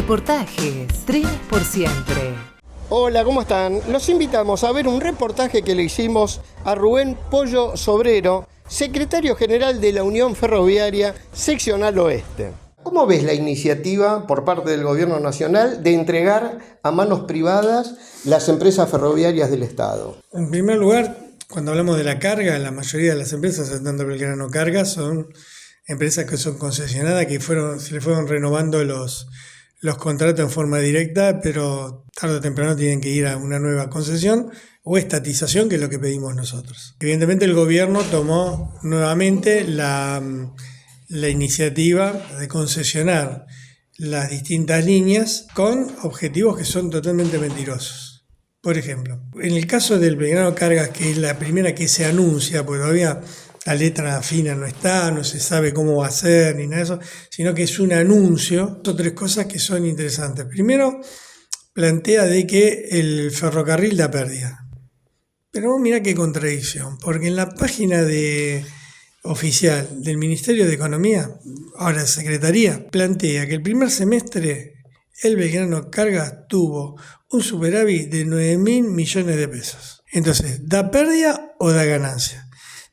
Reportajes, Trenes por Siempre. Hola, ¿cómo están? Los invitamos a ver un reportaje que le hicimos a Rubén Pollo Sobrero, secretario general de la Unión Ferroviaria Seccional Oeste. ¿Cómo ves la iniciativa por parte del Gobierno Nacional de entregar a manos privadas las empresas ferroviarias del Estado? En primer lugar, cuando hablamos de la carga, la mayoría de las empresas, tanto Belgrano Carga, son empresas que son concesionadas, que se le fueron renovando los contratos en forma directa, pero tarde o temprano tienen que ir a una nueva concesión o estatización, que es lo que pedimos nosotros. Evidentemente el gobierno tomó nuevamente la iniciativa de concesionar las distintas líneas con objetivos que son totalmente mentirosos. Por ejemplo, en el caso del Belgrano Cargas, que es la primera que se anuncia, porque todavía la letra fina no está, no se sabe cómo va a ser ni nada de eso, sino que es un anuncio. Son tres cosas que son interesantes. Primero, plantea de que el ferrocarril da pérdida. Pero mira qué contradicción, porque en la página oficial del Ministerio de Economía, ahora Secretaría, plantea que el primer semestre el Belgrano Cargas tuvo un superávit de 9.000 millones de pesos. Entonces, ¿da pérdida o da ganancia?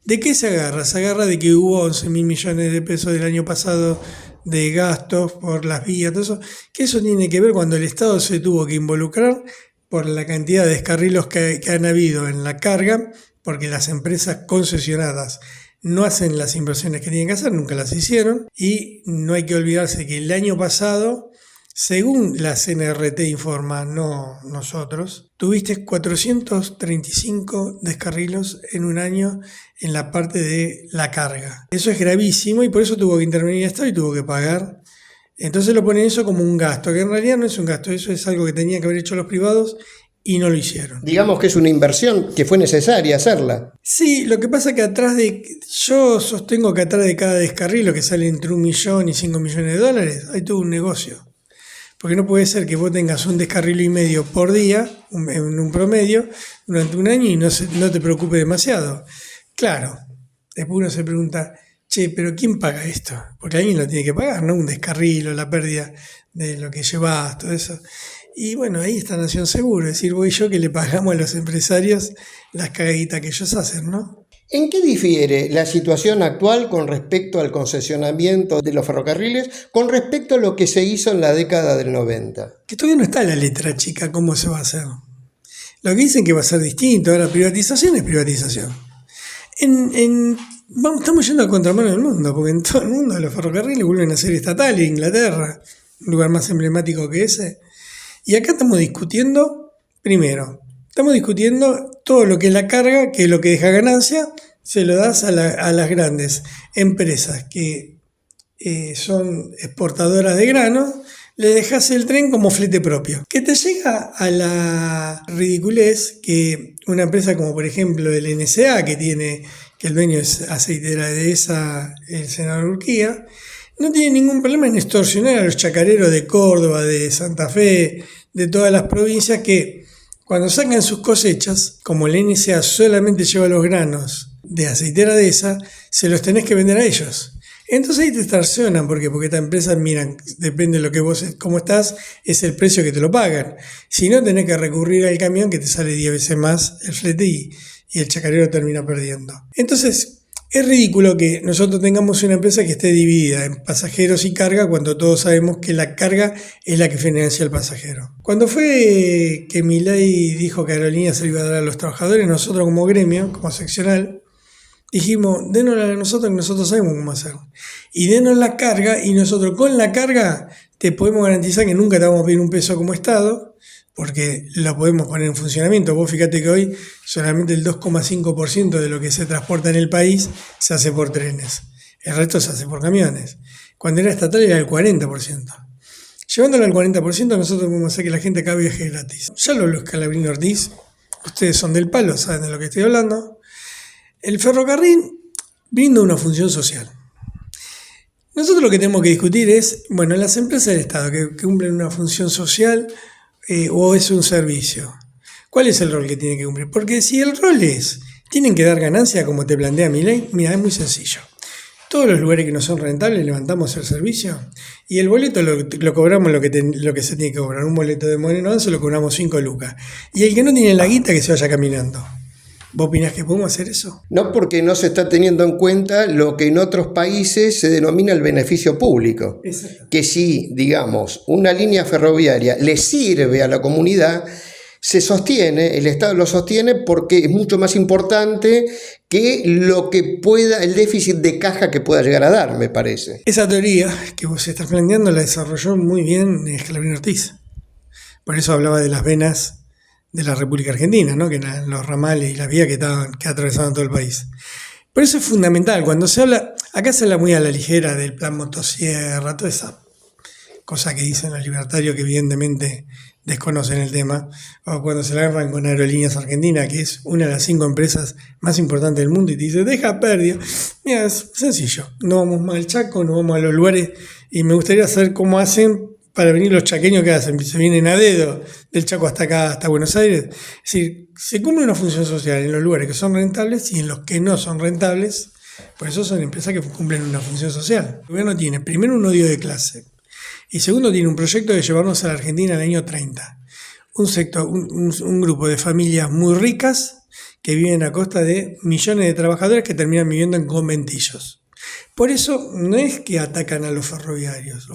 ¿De qué se agarra? Se agarra de que hubo 11.000 millones de pesos del año pasado de gastos por las vías, todo eso, que eso tiene que ver cuando el Estado se tuvo que involucrar por la cantidad de descarrilos que han habido en la carga, porque las empresas concesionadas no hacen las inversiones que tienen que hacer, nunca las hicieron, y no hay que olvidarse que el año pasado, según la CNRT informa, no nosotros, tuviste 435 descarrilos en un año en la parte de la carga. Eso es gravísimo y por eso tuvo que intervenir el Estado y tuvo que pagar. Entonces lo ponen eso como un gasto, que en realidad no es un gasto, eso es algo que tenían que haber hecho los privados y no lo hicieron. Digamos que es una inversión que fue necesaria hacerla. Sí, lo que pasa es que yo sostengo que atrás de cada descarrilo que sale entre 1 millón y 5 millones de dólares, hay todo un negocio. Porque no puede ser que vos tengas un descarrilo y medio por día, en un promedio, durante un año y no te preocupe demasiado. Claro, después uno se pregunta, pero ¿quién paga esto? Porque alguien lo tiene que pagar, ¿no? Un descarrilo, la pérdida de lo que llevas, todo eso. Y bueno, ahí está Nación Seguro, es decir, vos y yo que le pagamos a los empresarios las cagaditas que ellos hacen, ¿no? ¿En qué difiere la situación actual con respecto al concesionamiento de los ferrocarriles con respecto a lo que se hizo en la década del 90? Que todavía no está la letra chica, ¿cómo se va a hacer? Lo que dicen que va a ser distinto, ahora privatización es privatización. Estamos yendo a contramano del mundo, porque en todo el mundo los ferrocarriles vuelven a ser estatales, Inglaterra, un lugar más emblemático que ese. Y acá estamos discutiendo, todo lo que es la carga, que es lo que deja ganancia, se lo das a las grandes empresas que son exportadoras de granos, le dejas el tren como flete propio. Que te llega a la ridiculez que una empresa como por ejemplo el NSA, que el dueño es aceitera de esa, el senador Urquía, no tiene ningún problema en extorsionar a los chacareros de Córdoba, de Santa Fe, de todas las provincias que cuando sacan sus cosechas, como el NSA solamente lleva los granos de aceitera de esa, se los tenés que vender a ellos. Entonces ahí te extorsionan, porque esta empresa, miran, depende de lo que cómo estás, es el precio que te lo pagan. Si no, tenés que recurrir al camión que te sale 10 veces más el flete y el chacarero termina perdiendo. Entonces, es ridículo que nosotros tengamos una empresa que esté dividida en pasajeros y carga cuando todos sabemos que la carga es la que financia al pasajero. Cuando fue que Milei dijo que Aerolíneas se le iba a dar a los trabajadores, nosotros como gremio, como seccional, dijimos, denos a nosotros que nosotros sabemos cómo hacerlo. Y denos la carga y nosotros con la carga te podemos garantizar que nunca te vamos a pedir un peso como Estado, porque lo podemos poner en funcionamiento. Vos fíjate que hoy solamente el 2,5% de lo que se transporta en el país se hace por trenes. El resto se hace por camiones. Cuando era estatal era el 40%. Llevándolo al 40% nosotros podemos hacer que la gente acá viaje gratis. Ya lo habló Scalabrini Ortiz, ustedes son del palo, saben de lo que estoy hablando. El ferrocarril brinda una función social. Nosotros lo que tenemos que discutir es, las empresas del Estado que cumplen una función social, o es un servicio. ¿Cuál es el rol que tienen que cumplir? Porque si el rol tienen que dar ganancia como te plantea Milei, mira, es muy sencillo. todos los lugares que no son rentables levantamos el servicio y el boleto lo cobramos lo que se tiene que cobrar. Un boleto de Moreno 11 lo cobramos 5 lucas. Y el que no tiene la guita que se vaya caminando. ¿Vos opinás que podemos hacer eso? No, porque no se está teniendo en cuenta lo que en otros países se denomina el beneficio público. Exacto. Que si, digamos, una línea ferroviaria le sirve a la comunidad, se sostiene, el Estado lo sostiene porque es mucho más importante que lo que pueda, el déficit de caja que pueda llegar a dar, me parece. Esa teoría que vos estás planteando la desarrolló muy bien Scalabrini Ortiz. Por eso hablaba de las venas de la República Argentina, ¿no? Que eran los ramales y las vías que atravesaban todo el país. Por eso es fundamental, cuando se habla, acá se habla muy a la ligera del plan motosierra, toda esa cosa que dicen los libertarios que evidentemente desconocen el tema, o cuando se la agarran con Aerolíneas Argentina, que es una de las 5 empresas más importantes del mundo, y te dice, deja pérdida. Mira, es sencillo, no vamos más al Chaco, no vamos a los lugares, y me gustaría saber cómo hacen para venir los chaqueños que hacen, se vienen a dedo del Chaco hasta acá, hasta Buenos Aires. Es decir, se cumple una función social en los lugares que son rentables y en los que no son rentables, por eso son empresas que cumplen una función social. El gobierno tiene, primero, un odio de clase, y segundo, tiene un proyecto de llevarnos a la Argentina al año 30. Un grupo de familias muy ricas que viven a costa de millones de trabajadores que terminan viviendo en conventillos. Por eso no es que atacan a los ferroviarios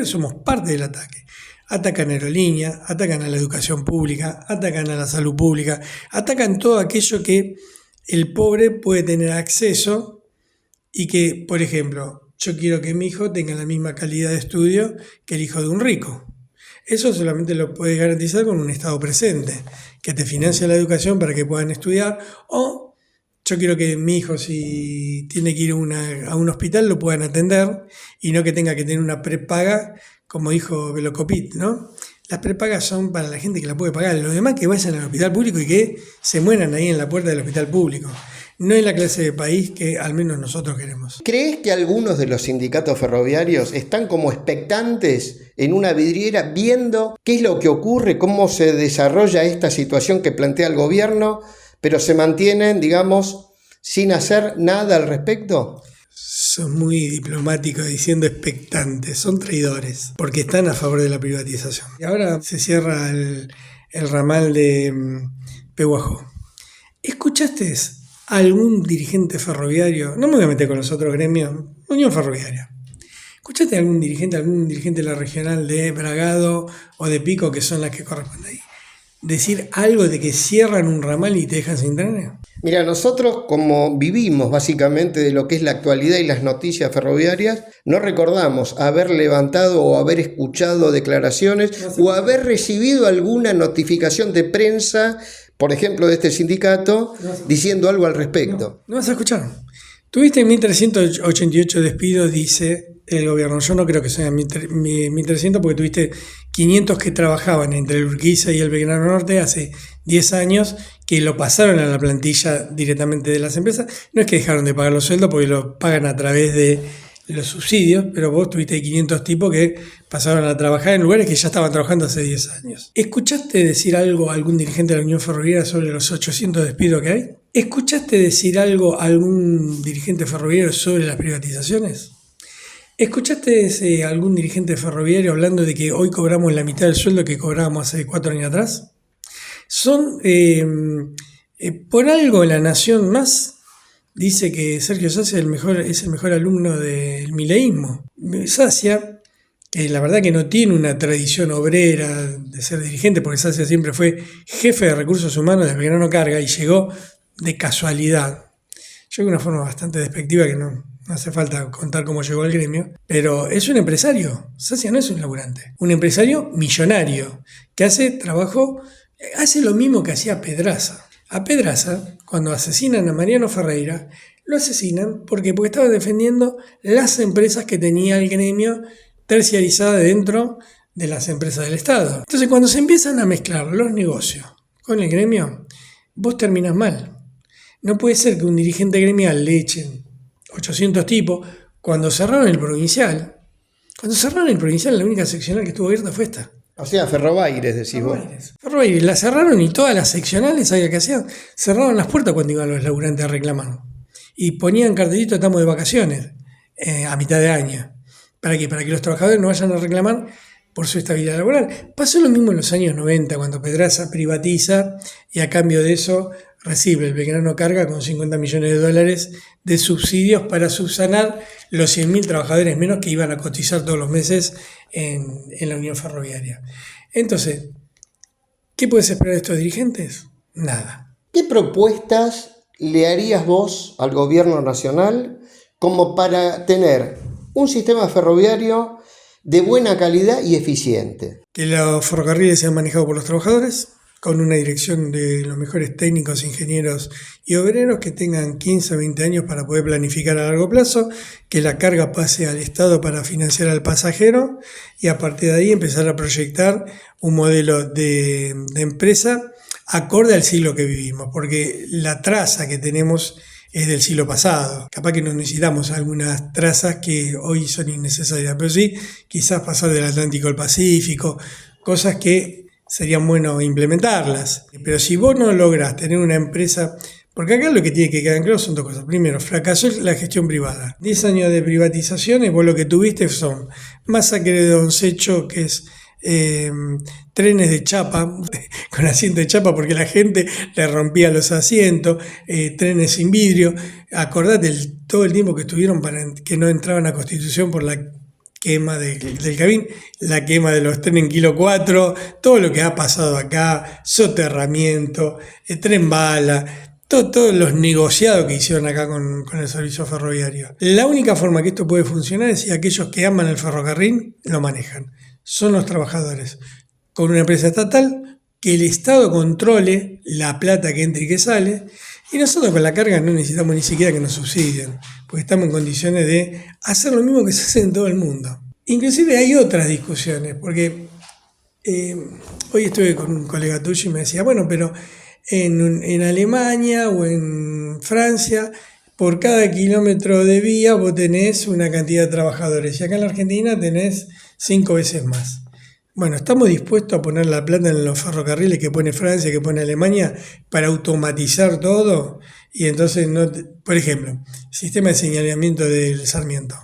somos parte del ataque. Atacan a Aerolíneas, atacan a la educación pública, atacan a la salud pública, atacan todo aquello que el pobre puede tener acceso y que, por ejemplo, yo quiero que mi hijo tenga la misma calidad de estudio que el hijo de un rico. Eso solamente lo puedes garantizar con un Estado presente, que te financia la educación para que puedan estudiar, o yo quiero que mi hijo, si tiene que ir a un hospital, lo puedan atender y no que tenga que tener una prepaga, como dijo Velocopit, ¿no? Las prepagas son para la gente que la puede pagar. Los demás que vayan al hospital público y que se mueran ahí en la puerta del hospital público. No es la clase de país que al menos nosotros queremos. ¿Crees que algunos de los sindicatos ferroviarios están como expectantes en una vidriera viendo qué es lo que ocurre, cómo se desarrolla esta situación que plantea el gobierno, pero se mantienen, digamos, sin hacer nada al respecto? Son muy diplomáticos diciendo expectantes, son traidores, porque están a favor de la privatización. Y ahora se cierra el ramal de Pehuajó. ¿Escuchaste a algún dirigente ferroviario? No me voy a meter con los otros gremios, Unión Ferroviaria. ¿Escuchaste a algún dirigente de la regional de Bragado o de Pico, que son las que corresponden ahí, decir algo de que cierran un ramal y te dejan sin trenes? Mira, nosotros como vivimos básicamente de lo que es la actualidad y las noticias ferroviarias, no recordamos haber levantado o haber escuchado declaraciones o haber recibido alguna notificación de prensa, por ejemplo, de este sindicato, diciendo algo al respecto. No vas a escuchar. Tuviste 1.388 despidos, dice el gobierno. Yo no creo que sean 1.300 porque tuviste 500 que trabajaban entre el Urquiza y el Belgrano Norte hace 10 años que lo pasaron a la plantilla directamente de las empresas. No es que dejaron de pagar los sueldos porque lo pagan a través de los subsidios, pero vos tuviste 500 tipos que pasaron a trabajar en lugares que ya estaban trabajando hace 10 años. ¿Escuchaste decir algo a algún dirigente de la Unión Ferroviaria sobre los 800 despidos que hay? ¿Escuchaste decir algo a algún dirigente ferroviario sobre las privatizaciones? ¿Escuchaste a algún dirigente ferroviario hablando de que hoy cobramos la mitad del sueldo que cobrábamos hace 4 años atrás? Son, por algo La Nación Más dice que Sergio Sacia es el mejor alumno del mileísmo. Sacia, que la verdad que no tiene una tradición obrera de ser dirigente, porque Sacia siempre fue jefe de recursos humanos de Belgrano Carga y llegó de casualidad. Llegó de una forma bastante despectiva que no hace falta contar cómo llegó al gremio, pero es un empresario. Sacia no es un laburante, un empresario millonario que hace trabajo, hace lo mismo que hacía Pedraza. A Pedraza, cuando asesinan a Mariano Ferreira, lo asesinan porque estaba defendiendo las empresas que tenía el gremio terciarizada dentro de las empresas del Estado. Entonces, cuando se empiezan a mezclar los negocios con el gremio, vos terminás mal. No puede ser que un dirigente gremial le echen 800 tipos cuando cerraron el provincial. Cuando cerraron el provincial, la única seccional que estuvo abierta fue esta. O sea, Ferrobaires, decís vos. Ferrobaires, la cerraron y todas las seccionales, ¿sabes qué hacían? Cerraban las puertas cuando iban los laburantes a reclamar. Y ponían cartelitos, estamos de vacaciones. a mitad de año. ¿Para qué? Para que los trabajadores no vayan a reclamar por su estabilidad laboral. Pasó lo mismo en los años 90, cuando Pedraza privatiza y a cambio de eso recibe el Belgrano Carga con 50 millones de dólares de subsidios para subsanar los 100.000 trabajadores menos que iban a cotizar todos los meses en la Unión Ferroviaria. Entonces, ¿qué puedes esperar de estos dirigentes? Nada. ¿Qué propuestas le harías vos al gobierno nacional como para tener un sistema ferroviario de buena calidad y eficiente? Que los ferrocarriles sean manejados por los trabajadores, con una dirección de los mejores técnicos, ingenieros y obreros que tengan 15 o 20 años para poder planificar a largo plazo, que la carga pase al Estado para financiar al pasajero y a partir de ahí empezar a proyectar un modelo de empresa acorde al siglo que vivimos, porque la traza que tenemos es del siglo pasado. Capaz que no necesitamos algunas trazas que hoy son innecesarias, pero sí quizás pasar del Atlántico al Pacífico, cosas que serían bueno implementarlas. Pero si vos no lográs tener una empresa, porque acá lo que tiene que quedar claro son dos cosas. Primero, fracasó la gestión privada. 10 años de privatizaciones, vos lo que tuviste son masacre de Don Secho, que es trenes de chapa, con asiento de chapa porque la gente le rompía los asientos, trenes sin vidrio. Acordate todo el tiempo que estuvieron para que no entraban a Constitución por la quema del Cabín, la quema de los trenes en kilo 4, todo lo que ha pasado acá, soterramiento, tren bala, todos los negociados que hicieron acá con el servicio ferroviario. La única forma que esto puede funcionar es si aquellos que aman el ferrocarril lo manejan. Son los trabajadores, con una empresa estatal, que el Estado controle la plata que entra y que sale, y nosotros con la carga no necesitamos ni siquiera que nos subsidien, porque estamos en condiciones de hacer lo mismo que se hace en todo el mundo. Inclusive hay otras discusiones, porque hoy estuve con un colega tuyo y me decía, bueno, pero en Alemania o en Francia, por cada kilómetro de vía vos tenés una cantidad de trabajadores, y acá en la Argentina tenés 5 veces más. Bueno, ¿estamos dispuestos a poner la plata en los ferrocarriles que pone Francia, que pone Alemania, para automatizar todo? Y entonces, por ejemplo, sistema de señalamiento del Sarmiento.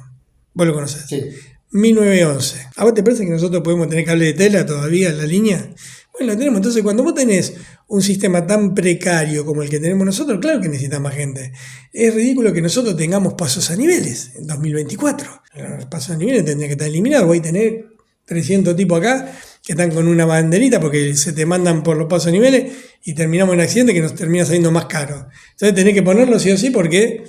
¿Vos lo conocés? Sí. 1911. ¿A vos te parece que nosotros podemos tener cable de tela todavía en la línea? Bueno, lo tenemos. Entonces, cuando vos tenés un sistema tan precario como el que tenemos nosotros, claro que necesita más gente. Es ridículo que nosotros tengamos pasos a niveles en 2024. Los pasos a niveles tendrían que estar eliminados. Voy a tener 300 tipos acá que están con una banderita porque se te mandan por los pasos a niveles y terminamos en accidente que nos termina saliendo más caro. Entonces tenés que ponerlo sí o sí porque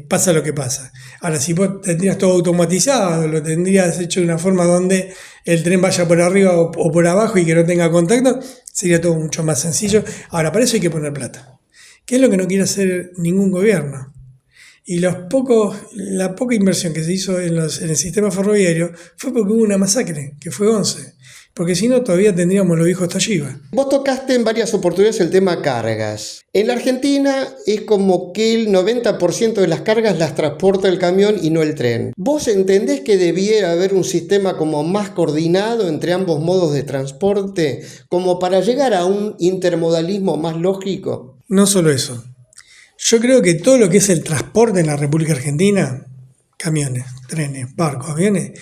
pasa lo que pasa. Ahora, si vos tendrías todo automatizado, lo tendrías hecho de una forma donde el tren vaya por arriba o por abajo y que no tenga contacto, sería todo mucho más sencillo. Ahora, para eso hay que poner plata, que es lo que no quiere hacer ningún gobierno. Y la poca inversión que se hizo en el sistema ferroviario fue porque hubo una masacre, que fue 11. Porque si no, todavía tendríamos los viejos Talliva. Vos tocaste en varias oportunidades el tema cargas. En la Argentina es como que el 90% de las cargas las transporta el camión y no el tren. ¿Vos entendés que debiera haber un sistema como más coordinado entre ambos modos de transporte, como para llegar a un intermodalismo más lógico? No solo eso. Yo creo que todo lo que es el transporte en la República Argentina, camiones, trenes, barcos, aviones,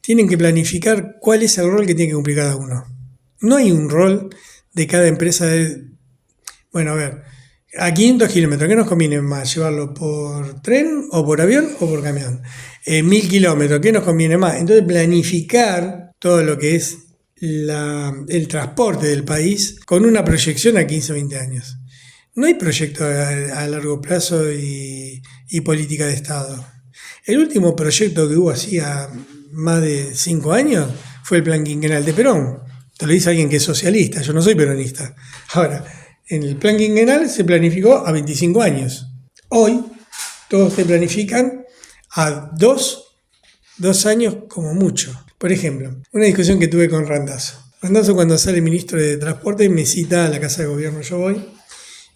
tienen que planificar cuál es el rol que tiene que cumplir cada uno. No hay un rol de cada empresa bueno, a ver, a 500 kilómetros, ¿qué nos conviene más? ¿Llevarlo por tren o por avión o por camión? 1000 kilómetros, ¿qué nos conviene más? Entonces planificar todo lo que es el transporte del país con una proyección a 15 o 20 años. No hay proyecto a largo plazo y política de Estado. El último proyecto que hubo hacía más de 5 años fue el plan quinquenal de Perón. Te lo dice alguien que es socialista, yo no soy peronista. Ahora, en el plan quinquenal se planificó a 25 años. Hoy todos se planifican a 2 años como mucho. Por ejemplo, una discusión que tuve con Randazzo. Randazzo, cuando sale ministro de Transporte, me cita a la Casa de Gobierno, yo voy,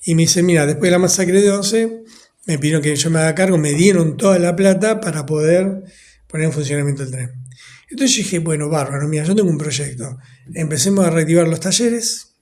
y me dice, mira, después de la masacre de 11, me pidieron que yo me haga cargo, me dieron toda la plata para poder poner en funcionamiento el tren. Entonces yo dije, bueno, bárbaro, mira, yo tengo un proyecto. Empecemos a reactivar los talleres,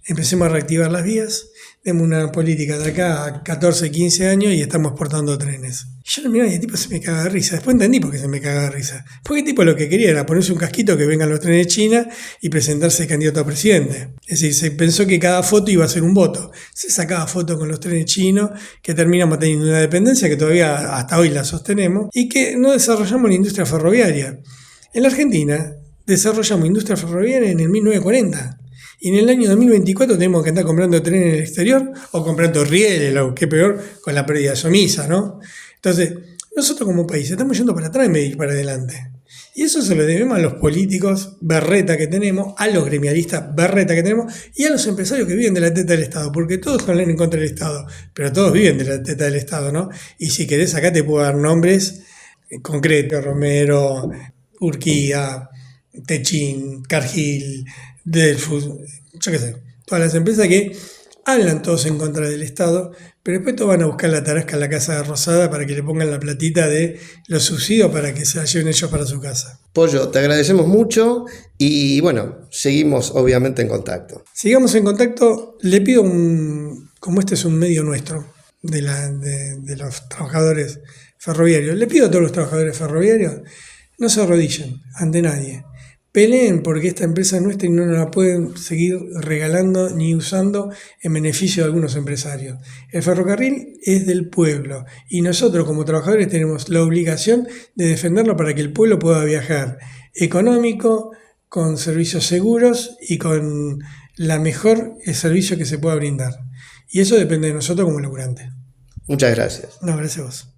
empecemos a reactivar las vías, tenemos una política de acá a 14, 15 años y estamos exportando trenes. Y yo lo miraba y el tipo se me caga de risa. Después entendí por qué se me caga de risa. Porque el tipo lo que quería era ponerse un casquito que vengan los trenes de China y presentarse de candidato a presidente. Es decir, se pensó que cada foto iba a ser un voto. Se sacaba fotos con los trenes chinos, que terminamos teniendo una dependencia que todavía hasta hoy la sostenemos, y que no desarrollamos la industria ferroviaria. En la Argentina desarrollamos industria ferroviaria en el 1940. Y en el año 2024 tenemos que andar comprando trenes en el exterior o comprando rieles, o qué peor, con la pérdida de Somisa, ¿no? Entonces, nosotros como país estamos yendo para atrás en vez de ir para adelante. Y eso se lo debemos a los políticos berreta que tenemos, a los gremialistas berreta que tenemos y a los empresarios que viven de la teta del Estado, porque todos hablan en contra del Estado, pero todos viven de la teta del Estado, ¿no? Y si querés acá te puedo dar nombres concretos: Romero, Urquía, Techín, Cargill, Delfus, yo qué sé, todas las empresas que hablan todos en contra del Estado, pero después todos van a buscar la tarasca a la Casa Rosada para que le pongan la platita de los subsidios para que se la lleven ellos para su casa. Pollo, te agradecemos mucho y bueno, seguimos obviamente en contacto. Sigamos en contacto. Le pido, como este es un medio nuestro, de los trabajadores ferroviarios, le pido a todos los trabajadores ferroviarios, no se arrodillen ante nadie. Peleen porque esta empresa es nuestra y no nos la pueden seguir regalando ni usando en beneficio de algunos empresarios. El ferrocarril es del pueblo y nosotros como trabajadores tenemos la obligación de defenderlo para que el pueblo pueda viajar económico, con servicios seguros y con la mejor servicio que se pueda brindar. Y eso depende de nosotros como laburantes. Muchas gracias. No, gracias a vos.